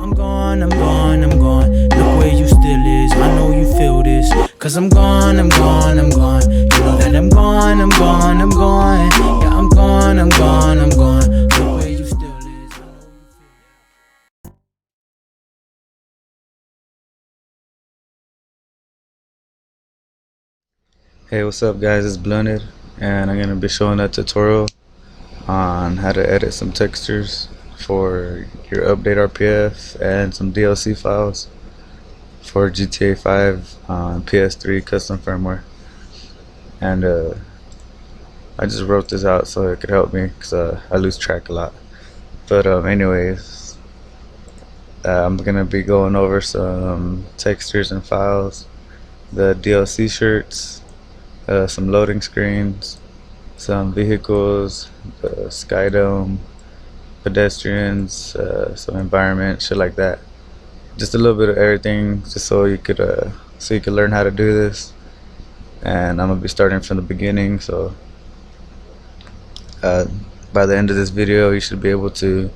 I'm gone, I'm gone, I'm gone. Look where you still is, I know you feel this. Cause I'm gone, I'm gone, I'm gone. You know that I'm gone, I'm gone, I'm gone. Yeah, I'm gone, I'm gone, I'm gone. Look where you still is, I know you feel this. Hey, what's up guys, it's Blunted, and I'm going to be showing a tutorial on how to edit some textures for your update RPF and some DLC files for GTA 5 on PS3 custom firmware. And I just wrote this out so it could help me because I lose track a lot. But anyways, I'm going to be going over some textures and files, the DLC shirts, some loading screens, some vehicles, the Skydome, pedestrians, some environment, shit like that. Just a little bit of everything, just so you could learn how to do this. And I'm gonna be starting from the beginning, so by the end of this video, you should be able to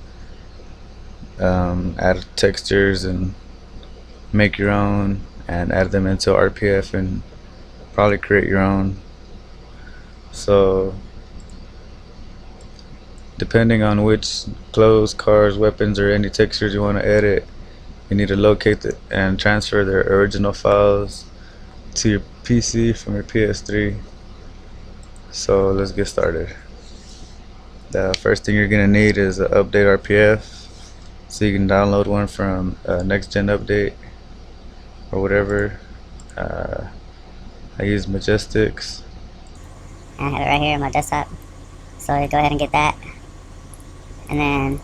add textures and make your own and add them into RPF and probably create your own. So depending on which clothes, cars, weapons, or any textures you want to edit, you need to locate it and transfer their original files to your PC from your PS3. So let's get started. The first thing you're gonna need is an update RPF, so you can download one from Next Gen Update or whatever. I use Majestics. I have it right here on my desktop, so go ahead and get that. And then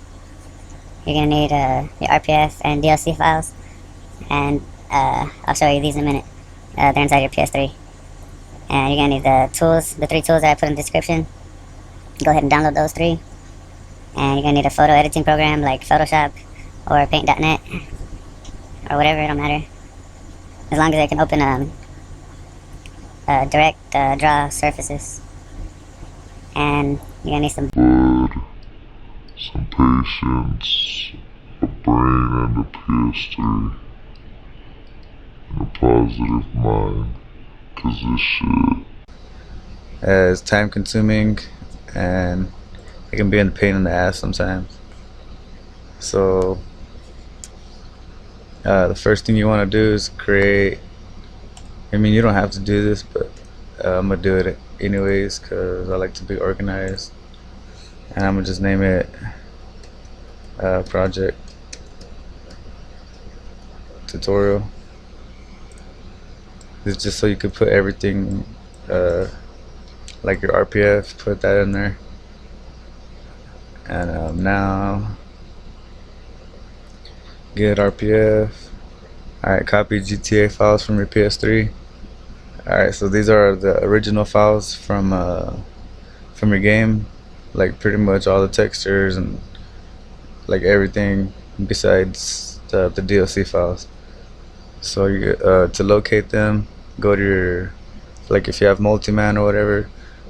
you're gonna need your RPF and DLC files, and I'll show you these in a minute. They're inside your PS3. And you're gonna need the tools, the 3 tools that I put in the description. Go ahead and download those 3. And you're gonna need a photo editing program like Photoshop or Paint.net or whatever, it don't matter, as long as it can open direct draw surfaces. And you're gonna need some patience, a brain and a PS3, and a positive mind, cause this shit It's time consuming and it can be a pain in the ass sometimes. So the first thing you want to do is create, I mean, you don't have to do this, but I'm gonna do it anyways because I like to be organized. And I'm gonna just name it project tutorial. It's just so you could put everything like your RPF, put that in there. And now get RPF. Alright, copy GTA files from your PS3. Alright, so these are the original files from your game, like pretty much all the textures and like everything besides the DLC files. So you to locate them, go to your, like if you have multi-man or whatever,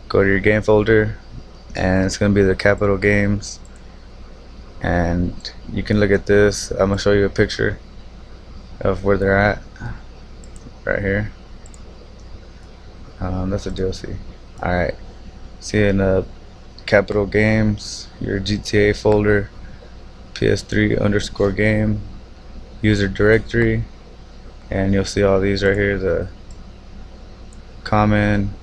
go to your game folder, and it's gonna be the capital games. And you can look at this. I'm gonna show you a picture of where they're at right here. That's a DLC. Alright, see in capital games, your GTA folder, PS3 _game, user directory, and you'll see all these right here, the common,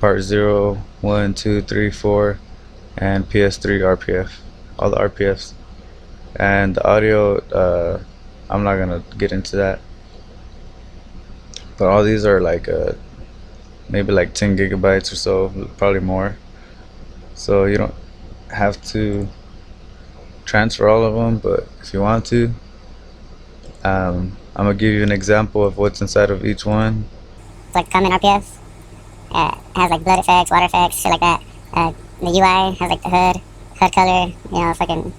part 0, 1, 2, 3, 4, and PS3 RPF, all the RPFs. And the audio, I'm not gonna get into that, but all these are like maybe like 10 gigabytes or so, probably more. So you don't have to transfer all of them, but if you want to, I'm gonna give you an example of what's inside of each one. It's like common RPF. It has like blood effects, water effects, shit like that. The UI has like the hood color, you know, fucking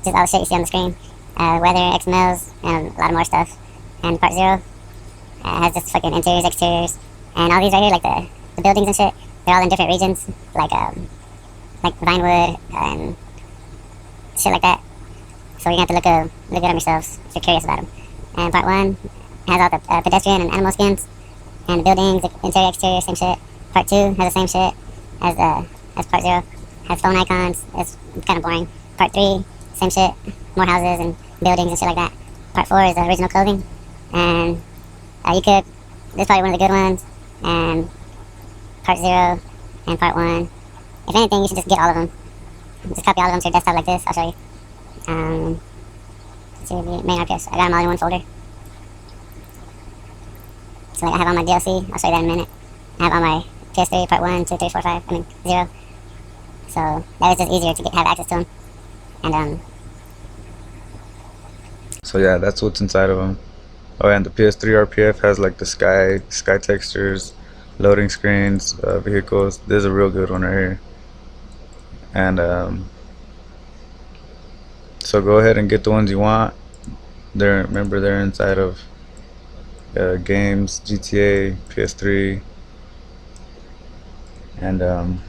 just all the shit you see on the screen. Weather, XMLs, and a lot of more stuff. And part 0 has just fucking interiors, exteriors, and all these right here, like the buildings and shit. They're all in different regions, like Vinewood and shit like that. So you have to look look at them yourselves if you're curious about them. And part 1 has all the pedestrian and animal skins, and the buildings, the interior, exterior, same shit. Part 2 has the same shit as part 0. Has phone icons. It's kind of boring. Part 3, same shit. More houses and buildings and shit like that. Part 4 is the original clothing, and this is probably one of the good ones. And part 0 and part 1. If anything, you should just get all of them. Just copy all of them to your desktop like this. I'll show you. Let's see, main RPFs. I got them all in one folder. So like I have all my DLC. I'll show you that in a minute. I have all my PS3 part 1, 2, 3, 4, 5. 0. So that is just easier to have access to them. And So yeah, that's what's inside of them. Oh, and the Ps3 Rpf has like the sky textures, loading screens, vehicles. This is a real good one right here. And so go ahead and get the ones you want. Remember they're inside of games, GTA, PS3, and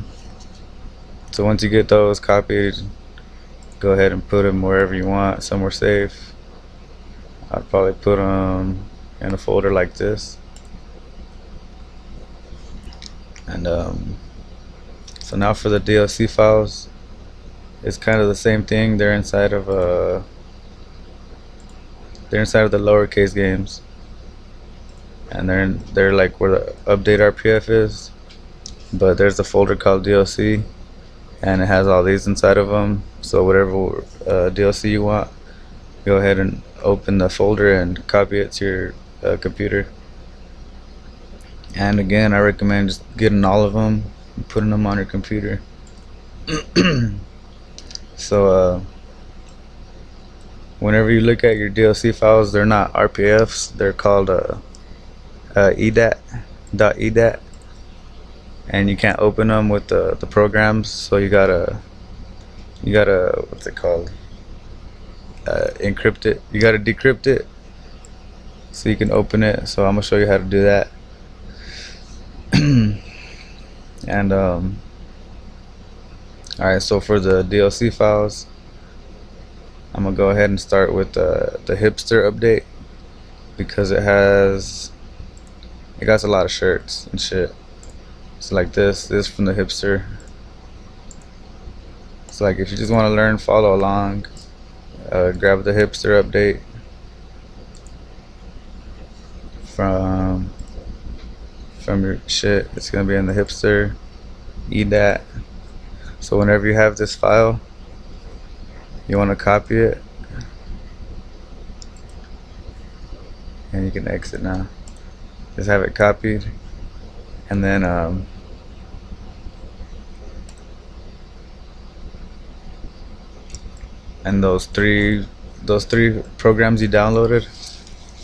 so once you get those copied, go ahead and put them wherever you want, somewhere safe. I'd probably put them in a folder like this. And so now for the DLC files, it's kind of the same thing. They're inside of the lowercase games, and they're like where the update RPF is. But there's a folder called DLC, and it has all these inside of them. So whatever DLC you want, go ahead and open the folder and copy it to your computer. And again, I recommend just getting all of them and putting them on your computer. So whenever you look at your DLC files, they're not RPFs, they're called .edat, and you can't open them with the programs, so you gotta what's it called, encrypt it. You gotta decrypt it so you can open it. So I'm gonna show you how to do that. And alright, so for the DLC files, I'm gonna go ahead and start with the hipster update, because it got a lot of shirts and shit. So like this from the hipster. So like if you just want to learn, follow along, grab the hipster update from your shit. It's gonna be in the hipster edat. So whenever you have this file, you want to copy it, and you can exit now. Just have it copied, and then and those three programs you downloaded,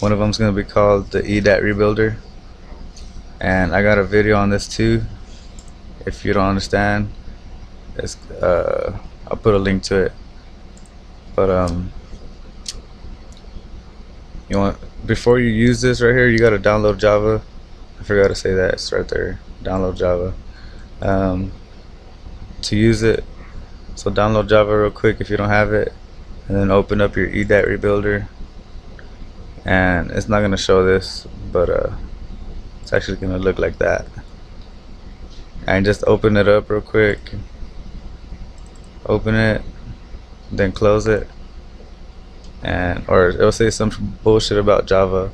one of them is going to be called the edat rebuilder, and I got a video on this too. If you don't understand, I'll put a link to it. But before you use this right here, you got to download Java. I forgot to say that, it's right there, download Java to use it. So download Java real quick if you don't have it, and then open up your edat rebuilder. And it's not gonna show this, but it's actually gonna look like that. And just open it up real quick, open it, then close it, or it'll say some bullshit about Java.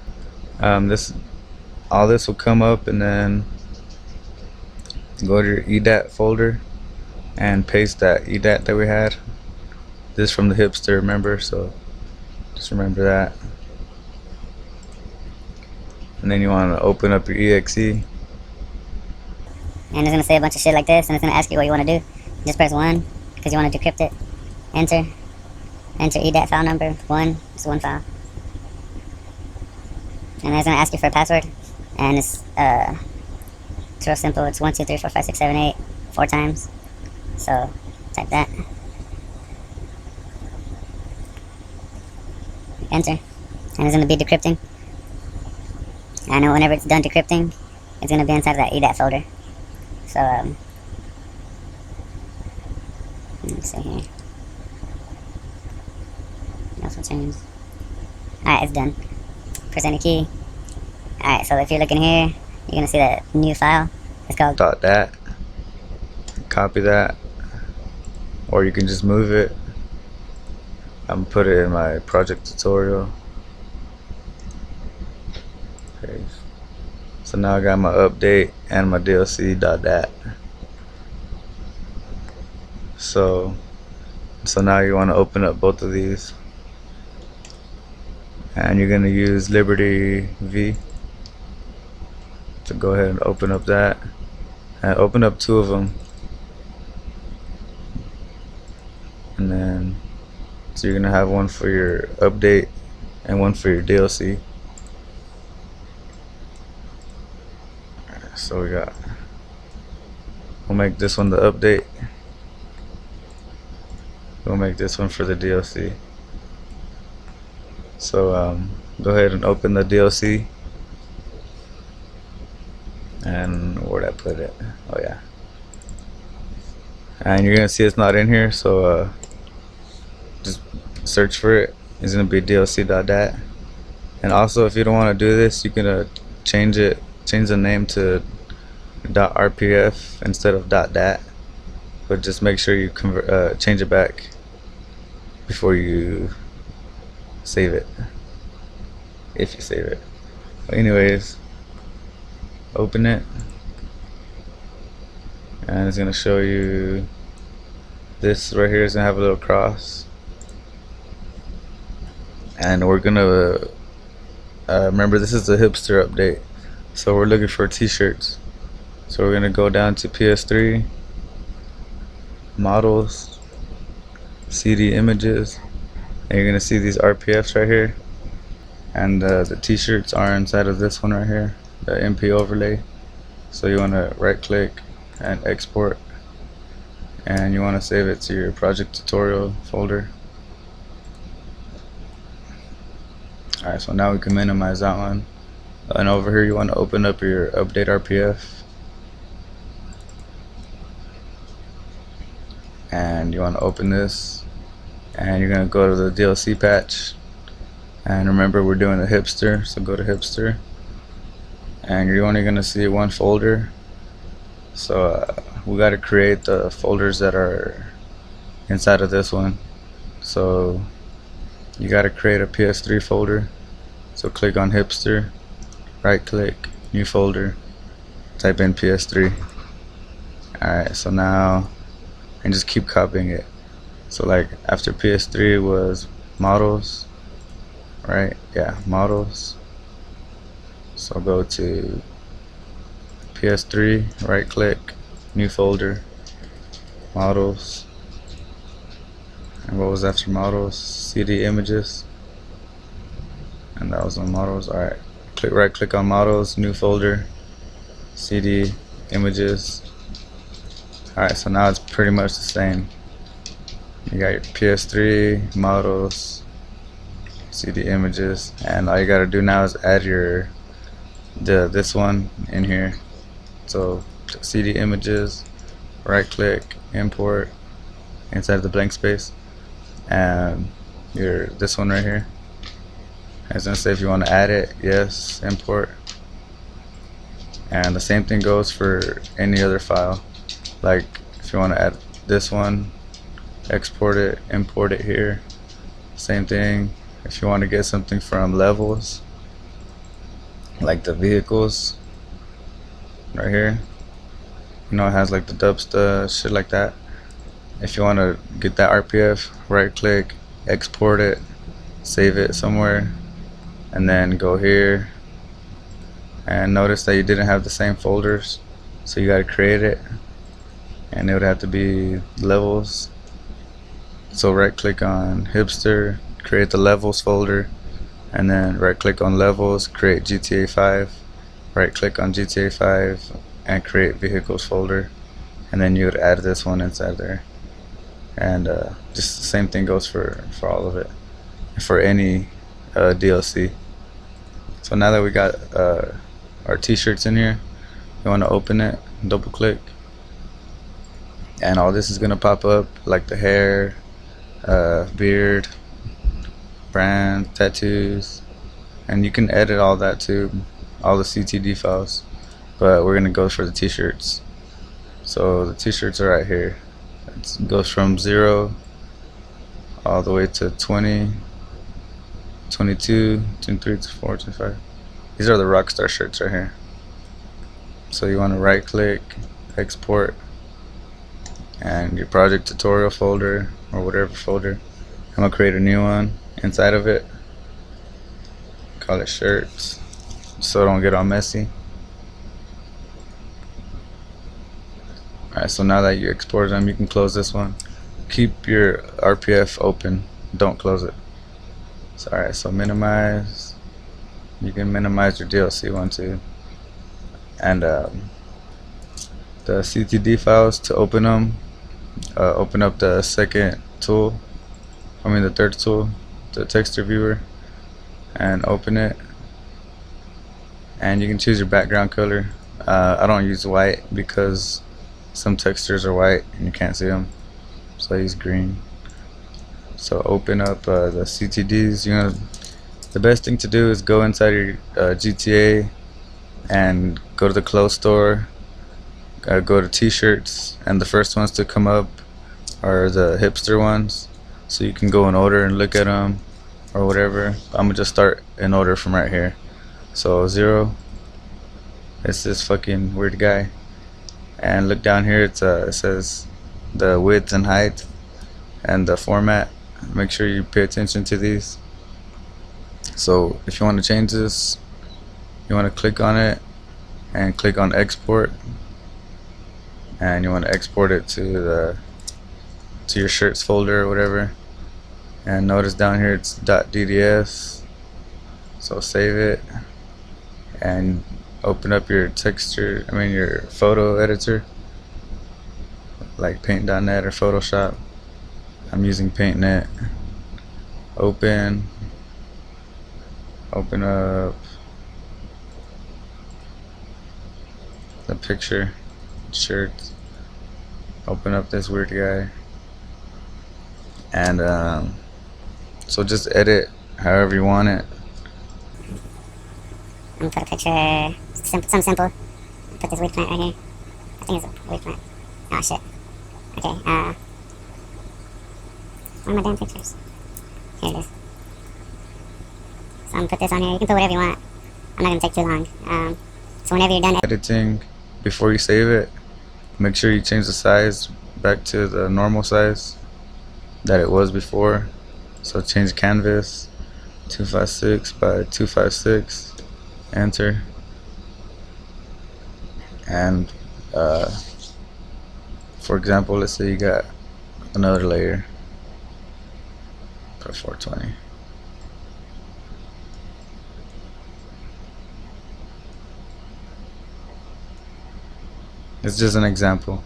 All this will come up, and then go to your edat folder and paste that edat that we had. This is from the hipster, remember? So just remember that. And then you want to open up your exe, and it's going to say a bunch of shit like this, and it's going to ask you what you want to do. Just press 1 because you want to decrypt it. Enter edat file number 1. It's one file, and it's going to ask you for a password, and it's real simple. It's 1 2 3 4 5 6 7 8 4 times. So type that, enter, and it's going to be decrypting. I know whenever it's done decrypting, it's going to be inside of that edat folder. So let me see here. That's what changed. Alright, it's done. Press any key. Alright, so if you're looking here, you're gonna see that new file. It's called .dat. Copy that, or you can just move it. I'm gonna put it in my project tutorial. Okay. So now I got my update and my DLC.dat. So now you want to open up both of these, and you're gonna use Liberty V to go ahead and open up that, and open up 2 of them, and then so you're gonna have one for your update and one for your DLC. So we'll make this one the update. We'll make this one for the DLC. So go ahead and open the DLC. And where'd I put it? Oh yeah. And you're gonna see it's not in here, so just search for it. It's gonna be DLC.dat. And also, if you don't want to do this, you can change the name to .rpf instead of .dat. But just make sure you change it back before you save it, if you save it. But anyways, open it, and it's gonna show you this right here. Is gonna have a little cross, and we're gonna remember this is the hipster update, so we're looking for t-shirts. So we're gonna go down to PS3 models, CD images, and you're gonna see these RPFs right here, and the t-shirts are inside of this one right here, the MP overlay. So you want to right click and export, and you want to save it to your project tutorial folder. Alright, so now we can minimize that one, and over here you want to open up your update RPF, and you want to open this, and you're going to go to the DLC patch, and remember we're doing the hipster, so go to hipster, and you're only going to see one folder. So we got to create the folders that are inside of this one. So you got to create a PS3 folder. So click on hipster, right click, new folder, type in PS3. Alright, so now, and just keep copying it. So like after PS3 was models, right? Yeah, models. So go to PS3, right click, new folder, models. And what was after models? CD images. And that was on models. Alright, right click on models, new folder, CD images. Alright, so now it's pretty much the same. You got your PS3, models, CD images, and all you gotta do now is add this one in here. So CD images, right click, import inside the blank space, and this one right here. It's gonna say if you want to add it, yes, import. And the same thing goes for any other file. Like if you want to add this one, export it, import it here. Same thing if you want to get something from levels, like the vehicles right here, you know, it has like the dubstep shit like that. If you want to get that RPF, right click, export it, save it somewhere, and then go here, and notice that you didn't have the same folders, so you got to create it, and it would have to be levels. So right click on hipster, create the levels folder, and then right click on levels, create GTA 5, right click on GTA 5 and create vehicles folder, and then you would add this one inside there. And just the same thing goes for all of it, for any DLC. So now that we got our t-shirts in here, you want to open it, double click, and all this is gonna pop up, like the hair, beard, brand, tattoos, and you can edit all that too, all the CTD files. But we're gonna go for the t-shirts. So the t-shirts are right here. It goes from 0 all the way to 20, 22, 23, 24, 25. These are the Rockstar shirts right here. So you want to right click, export, and your project tutorial folder or whatever folder. I'm gonna create a new one inside of it. Call it shirts, so it don't get all messy. Alright, so now that you exported them, you can close this one. Keep your RPF open, don't close it. So, alright, so minimize. You can minimize your DLC one too. And the CTD files, to open them, open up the second tool, the third tool, the texture viewer, and open it. And you can choose your background color. I don't use white because some textures are white and you can't see them, so I use green. So open up the CTDs. The best thing to do is go inside your GTA and go to the clothes store, go to t-shirts, and the first ones to come up are the hipster ones, so you can go in order and look at them or whatever. I'm gonna just start in order from right here. So 0, it's this fucking weird guy, and look down here, it says the width and height and the format. Make sure you pay attention to these. So if you want to change this, you want to click on it and click on export, and you want to export it to your shirts folder or whatever. And notice down here it's .dds, so save it and open up your your photo editor like paint.net or Photoshop. I'm using paint.net. Open up the picture, shirt, open up this weird guy, and so just edit however you want it. I'm gonna put a picture, something simple. Put this weird plant right here. I think it's a weird plant. Oh shit. Okay, where are my damn pictures? Here it is. So I'm gonna put this on here. You can put whatever you want. I'm not gonna take too long. So whenever you're done editing, before you save it, make sure you change the size back to the normal size that it was before. So change canvas 256 by 256, enter, and for example, let's say you got another layer, put 420. It's just an example.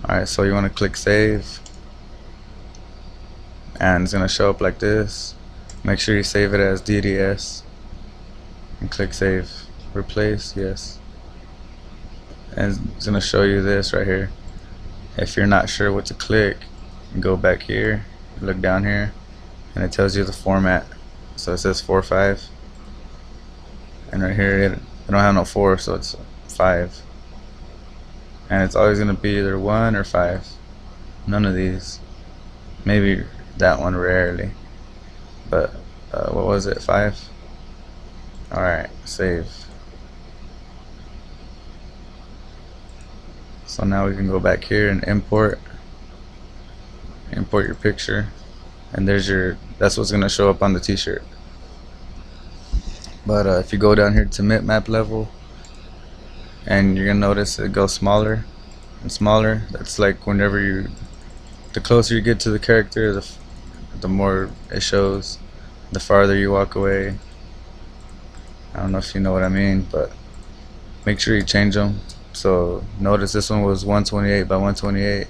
Alright, so you want to click save, and it's gonna show up like this. Make sure you save it as DDS and click save. Replace, yes. And it's gonna show you this right here. If you're not sure what to click, go back here, look down here, and it tells you the format. So it says 4.5, and right here it don't have no 4, so it's 5. And it's always gonna be either 1 or 5. None of these. Maybe that one rarely, but what was it, 5? Alright, save. So now we can go back here and import your picture, and that's what's gonna show up on the t-shirt. But if you go down here to bitmap level, and you're gonna notice it goes smaller and smaller. That's like whenever the closer you get to the character, the more it shows. The farther you walk away. I don't know if you know what I mean, but make sure you change them. So notice this one was 128 by 128.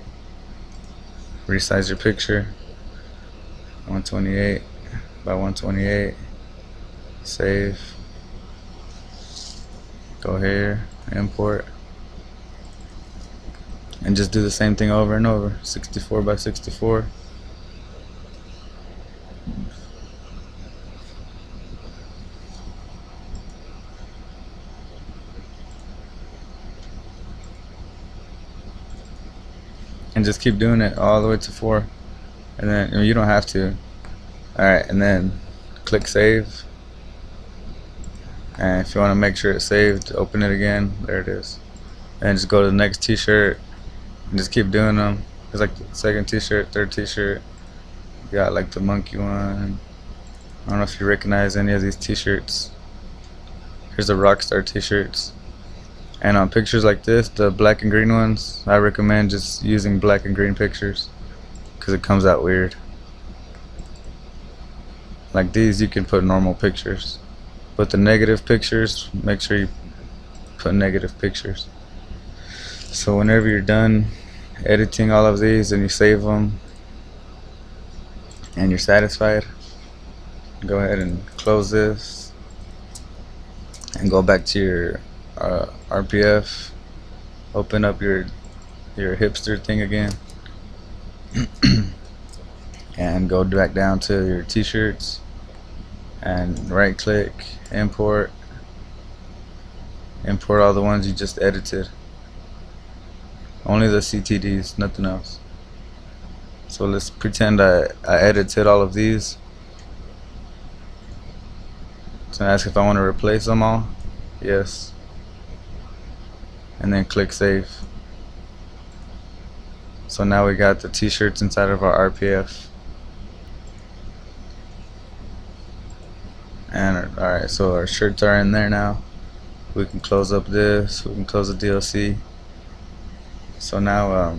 Resize your picture. 128 by 128. Save. Go here, import, and just do the same thing over and over. 64 by 64. and just keep doing it all the way to 4. And then you don't have to. Alright, and then click save. And if you want to make sure it's saved, open it again. There it is. And just go to the next t-shirt and just keep doing them. It's like the second t-shirt, third t-shirt. You got like the monkey one. I don't know if you recognize any of these t-shirts. Here's the Rockstar t-shirts. And on pictures like this, the black and green ones, I recommend just using black and green pictures because it comes out weird. Like these, you can put normal pictures. But the negative pictures, make sure you put negative pictures. So whenever you're done editing all of these and you save them and you're satisfied, go ahead and close this and go back to your RPF. Open up your hipster thing again and go back down to your t-shirts and right click, import all the ones you just edited. Only the CTDs, nothing else. So let's pretend I edited all of these. So ask if I want to replace them all. Yes. And then click save. So now we got the t-shirts inside of our RPF. And alright, so our shirts are in there now. We can close up this, we can close the DLC. So now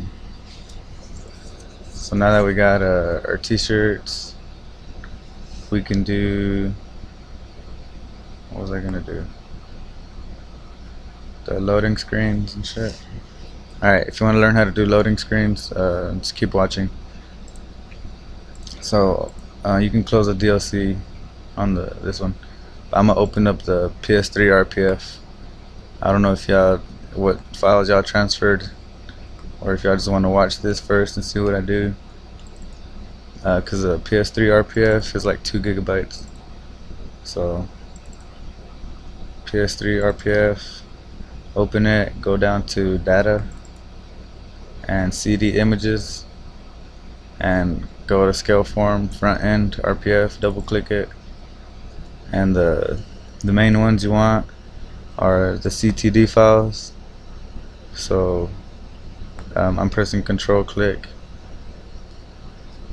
now that we got our t-shirts, we can do, what was I gonna do? The loading screens and shit. Alright, if you want to learn how to do loading screens, just keep watching. So you can close the DLC on this one. I'm gonna open up the Ps3 Rpf. I don't know if y'all, what files y'all transferred, or if y'all just want to watch this first and see what I do. Cause the Ps3 Rpf is like 2 gigabytes. So Ps3 Rpf, open it, go down to data and CD images and go to scale form, front end RPF, double click it, and the main ones you want are the CTD files. So I'm pressing control click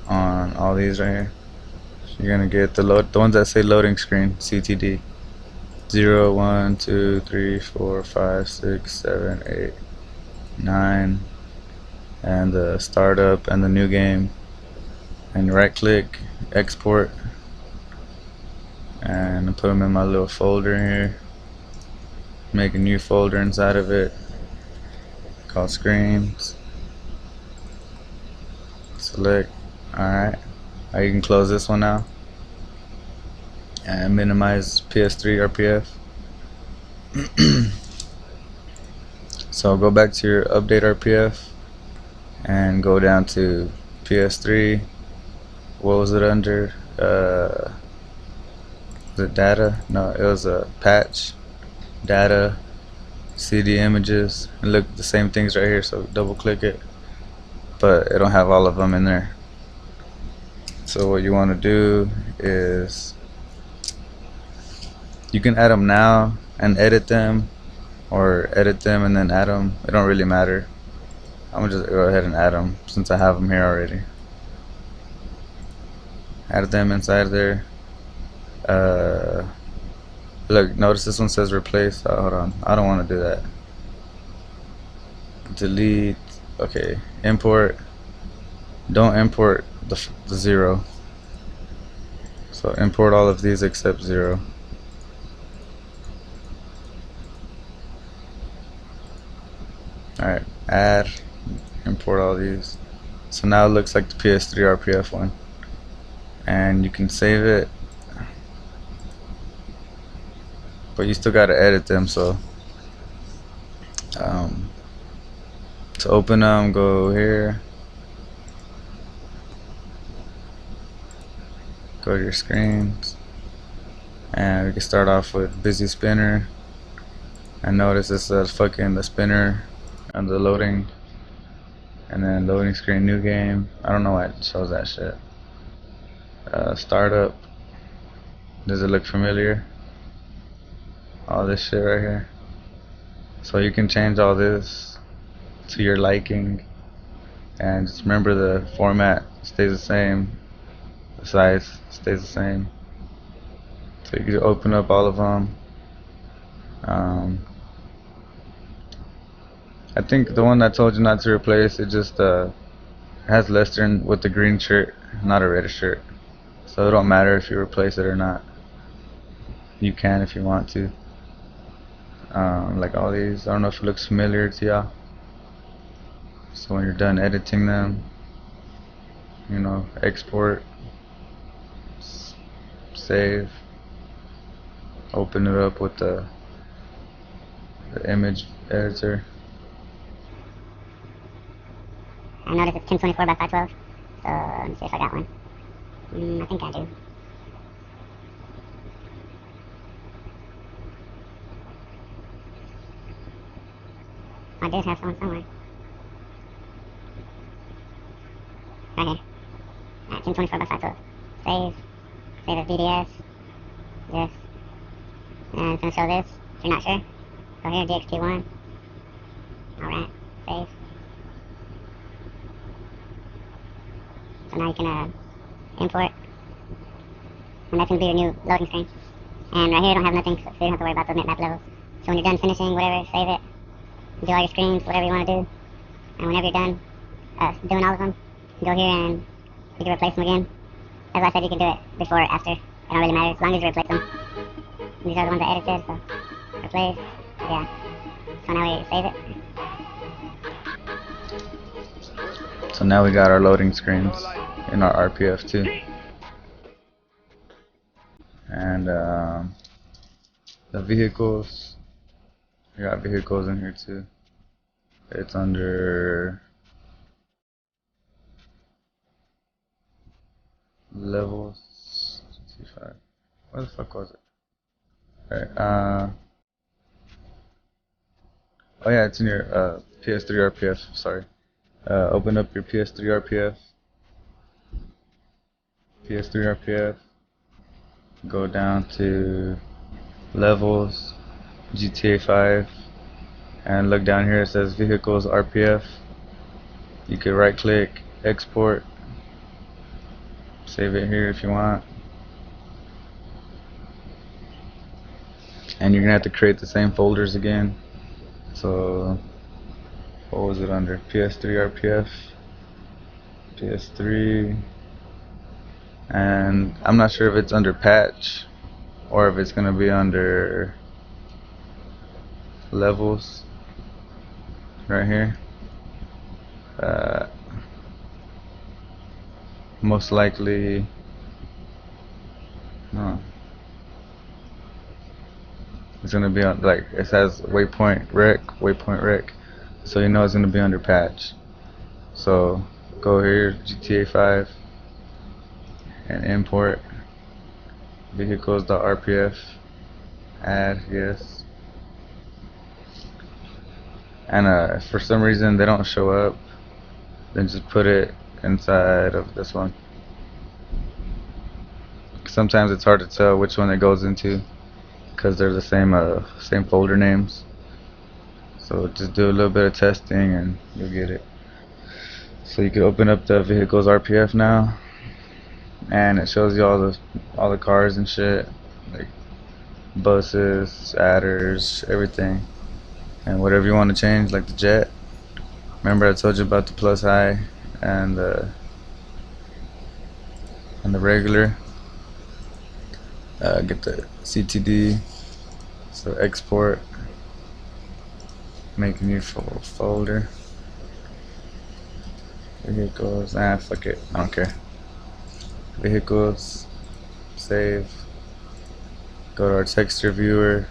on all these right here. So you're gonna get the ones that say loading screen, CTD 0, 1, 2, 3, 4, 5, 6, 7, 8, 9, and the startup and the new game. And right click, export, and put them in my little folder here. Make a new folder inside of it called screens. Select. Alright, you can close this one now and minimize Ps3 Rpf. So go back to your update RPF and go down to Ps3. What was it under? The data? No, it was a patch, data, CD images, and look, the same things right here. So double click it, but it don't have all of them in there. So what you want to do is you can add them now and edit them, or edit them and then add them. It don't really matter. I'm gonna just go ahead and add them since I have them here already. Add them inside there. Look, notice this one says replace. Hold on, I don't want to do that. Delete. Okay, import. Don't import the 0. So import all of these except 0. Alright, add, import all these. So now it looks like the Ps3 Rpf one. And you can save it, but you still gotta edit them. So to open them, go here, go to your screens, and we can start off with busy spinner. And notice this is fucking the spinner and the loading And then loading screen, new game. I don't know why it shows that shit. Startup. Does it look familiar? All this shit right here. So you can change all this to your liking, and just remember the format stays the same, the size stays the same. So you can open up all of them. I think the one I told you not to replace, it just has Lester with the green shirt, not a red shirt. So it don't matter if you replace it or not. You can if you want to. Like all these, I don't know if it looks familiar to y'all. So when you're done editing them, you know, export, save, open it up with the image editor. I noticed it's 1024 by 512, so let me see if I got one. I think I do. I did have someone somewhere. Right here. At 1024 by 512. Save as BDS. This. And it's gonna show this. If you're not sure, go here, DXT1. Alright, save. So now you can import. And that's gonna be your new loading screen. And right here, don't have nothing, so you don't have to worry about the map levels. So when you're done finishing, whatever, save it. Do all your screens, whatever you want to do. And whenever you're done doing all of them, go here and you can replace them again. As I said, you can do it before or after. It don't really matter, as long as you replace them. These are the ones I edited, so replace, yeah. So now we save it. So now we got our loading screens in our RPF too. And the vehicles, we got vehicles in here too. It's under levels. Where the fuck was it? Alright, oh yeah, it's in your Ps3 Rpf, sorry. Open up your Ps3 Rpf. Ps3 Rpf. Go down to levels, GTA 5, and look down here, it says vehicles RPF. You could right click, export, save it here if you want. And you're gonna have to create the same folders again. So what was it under? Ps3 Rpf, Ps3, and I'm not sure if it's under patch or if it's gonna be under levels right here. Most likely no, it's gonna be on, like it says waypoint rec, so you know it's gonna be under patch. So go here, GTA 5, and import vehicles.rpf, add, yes. And if for some reason they don't show up, then just put it inside of this one. Sometimes it's hard to tell which one it goes into because they're the same folder names. So just do a little bit of testing and you'll get it. So you can open up the vehicles RPF now, and it shows you all the cars and shit, like buses, adders, everything, and whatever you want to change, like the jet. Remember I told you about the plus high and the regular. Get the CTD, so export, make a new folder, vehicles, fuck it, I don't care, vehicles, save, go to our texture viewer,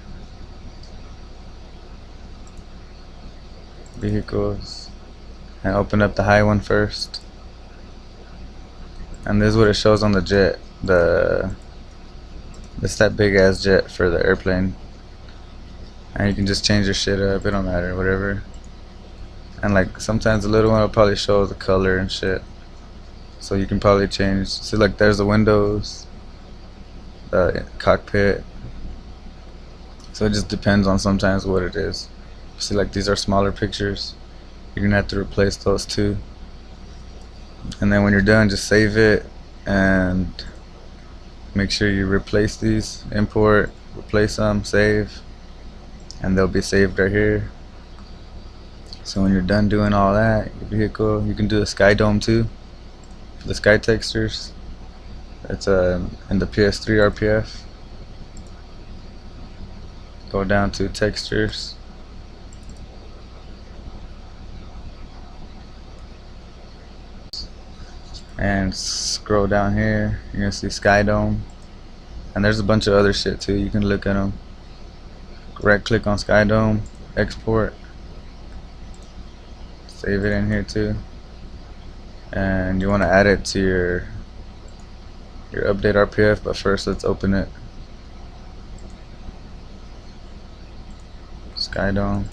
vehicles, and open up the high one first. And this is what it shows on the jet. It's that big ass jet for the airplane. And you can just change your shit up, it don't matter, whatever. And like sometimes the little one will probably show the color and shit. So you can probably change. See, like there's the windows, the cockpit. So it just depends on sometimes what it is. See, like these are smaller pictures. You're gonna have to replace those too. And then when you're done, just save it and make sure you replace these. Import, replace them, save, and they'll be saved right here. So when you're done doing all that, your vehicle, you can do a Skydome too for the sky textures. It's in the Ps3 Rpf. Go down to textures. And scroll down here, you're gonna see Skydome. And there's a bunch of other shit too, you can look at them. Right click on Skydome, export. Save it in here too. And you wanna add it to your update RPF, but first let's open it. Skydome.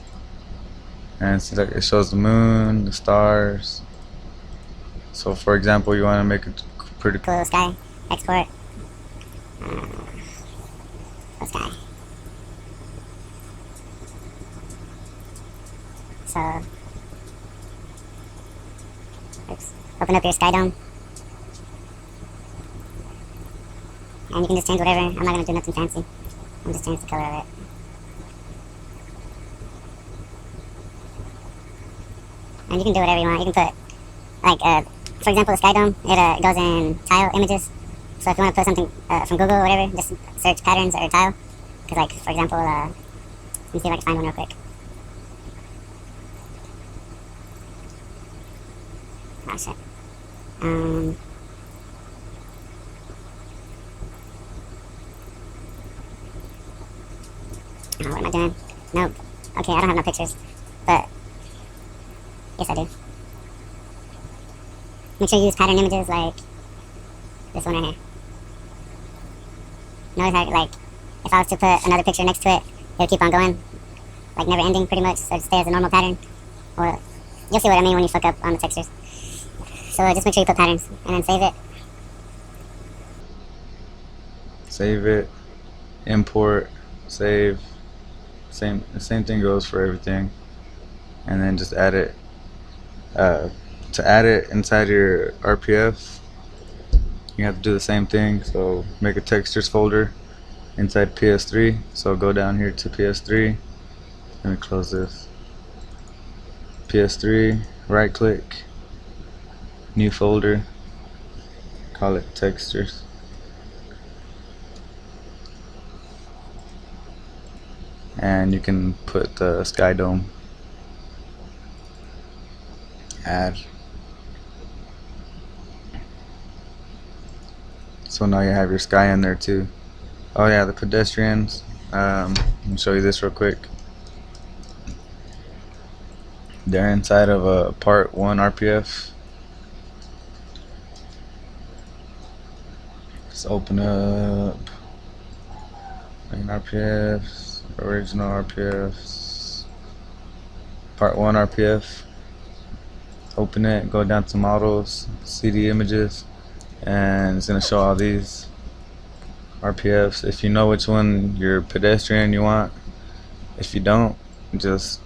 And see, like it shows the moon, the stars. So for example, you want to make it pretty cool sky, export, sky. So, oops. Open up your Skydome, and you can just change whatever. I'm not gonna do nothing fancy. I'm just change the color of it. And you can do whatever you want. You can put, like, for example, the Skydome, it goes in tile images. So if you want to put something from Google or whatever, just search patterns or tile. Because, like, for example, let me see if I can find one real quick. Oh, shit. Oh, what am I doing? Nope. Okay, I don't have no pictures. But, yes, I do. Make sure you use pattern images like this one right here. Notice how, like, if I was to put another picture next to it, it'll keep on going, like never ending pretty much, so it stays as a normal pattern. Or, you'll see what I mean when you fuck up on the textures. So just make sure you put patterns, and then save it. Save it, import, save. The same thing goes for everything. And then just add it. To add it inside your RPF, you have to do the same thing. So make a textures folder inside Ps3. So go down here to Ps3. Let me close this. Ps3, right click, new folder, call it textures. And you can put the Skydome, add. So now you have your sky in there too. Oh yeah, the pedestrians. Let me show you this real quick. They're inside of a part 1 RPF. Let's open up main RPFs, original RPFs, part 1 RPF. Open it, go down to models, CD images, and it's gonna show all these RPFs. If you know which one your pedestrian you want, if you don't, just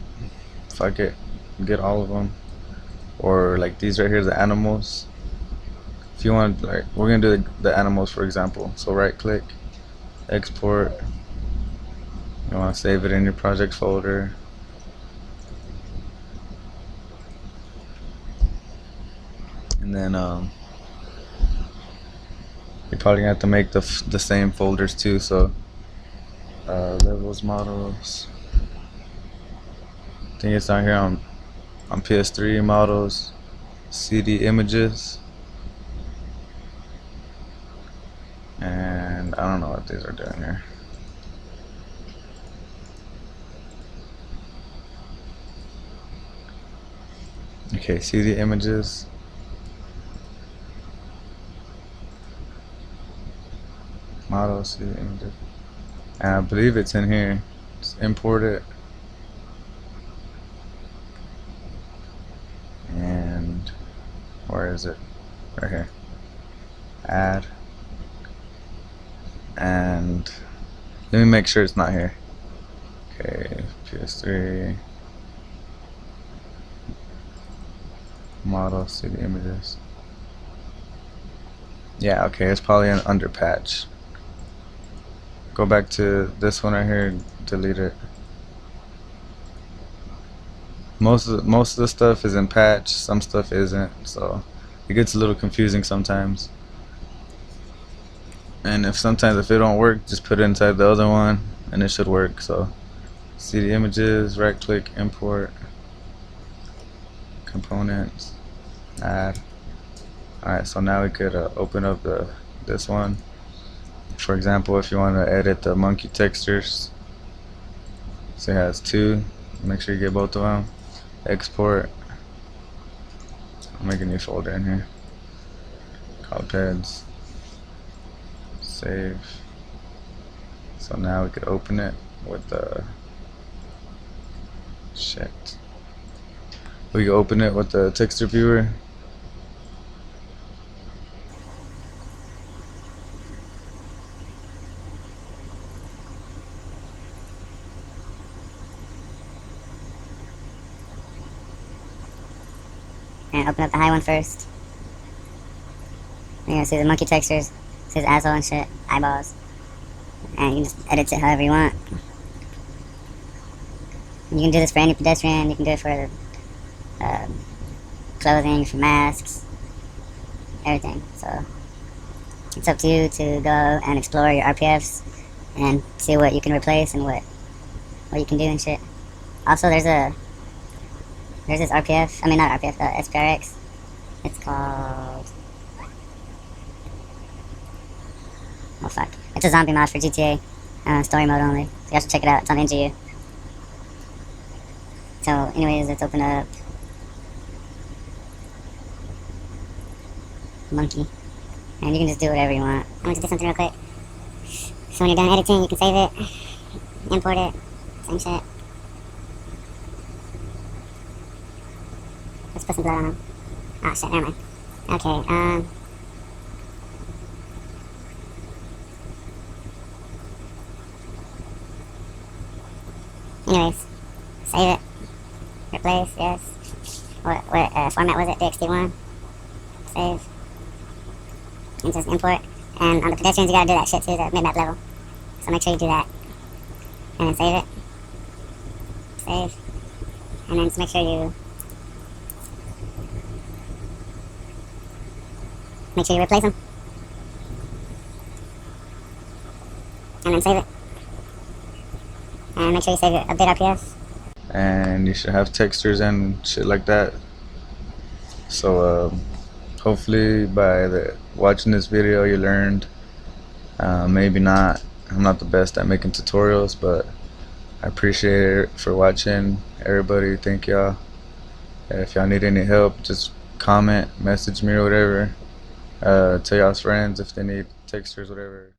fuck it, get all of them. Or like these right here, the animals. If you want, like, we're gonna do the animals for example. So right click, export. You want to save it in your project folder. And then you're probably gonna have to make the same folders too. So levels, models. I think it's down here on PS3 models, CD images, and I don't know what these are doing here. Okay, CD images. Model CD images. And I believe it's in here. Just import it. is it? Right here. Add. And let me make sure it's not here. Okay, PS3 model, see the images. Yeah, okay, it's probably an under patch. Go back to this one right here and delete it. Most of the stuff is in patch, some stuff isn't, so it gets a little confusing sometimes. And if it don't work, just put it inside the other one and it should work. So see the images, right click, import, components, add. Alright, so now we could open up this one. For example, if you want to edit the monkey textures, so it has two, make sure you get both of them. Export. I'll make a new folder in here. Bluntedmodz. Save. So now we could open it with the We can open it with the texture viewer. And open up the high one first. You're gonna see the monkey textures, see his asshole and shit, eyeballs. And you can just edit it however you want. You can do this for any pedestrian, you can do it for clothing, for masks, everything. So it's up to you to go and explore your RPFs and see what you can replace and what you can do and shit. Also, there's this RPF, I mean not RPF, SPRX. It's called, oh fuck, it's a zombie mod for GTA, story mode only, so you have to check it out. It's on NGU. So anyways, let's open up monkey, and you can just do whatever you want. I'm gonna do something real quick. So when you're done editing, you can save it, import it, same shit. Let's put some blood on him. Oh shit, never mind. Okay, anyways, save it. Replace, yes. What format was it? DXT1. Save. And just import. And on the pedestrians, you gotta do that shit too, the mid-map level. So make sure you do that. And then save it. Save. And then just make sure you replace them. And then save it. And make sure you save your update RPF. And you should have textures and shit like that. So hopefully by watching this video you learned. Maybe not. I'm not the best at making tutorials, but I appreciate it for watching. Everybody, thank y'all. If y'all need any help, just comment, message me or whatever. Tell y'all's friends if they need textures, whatever.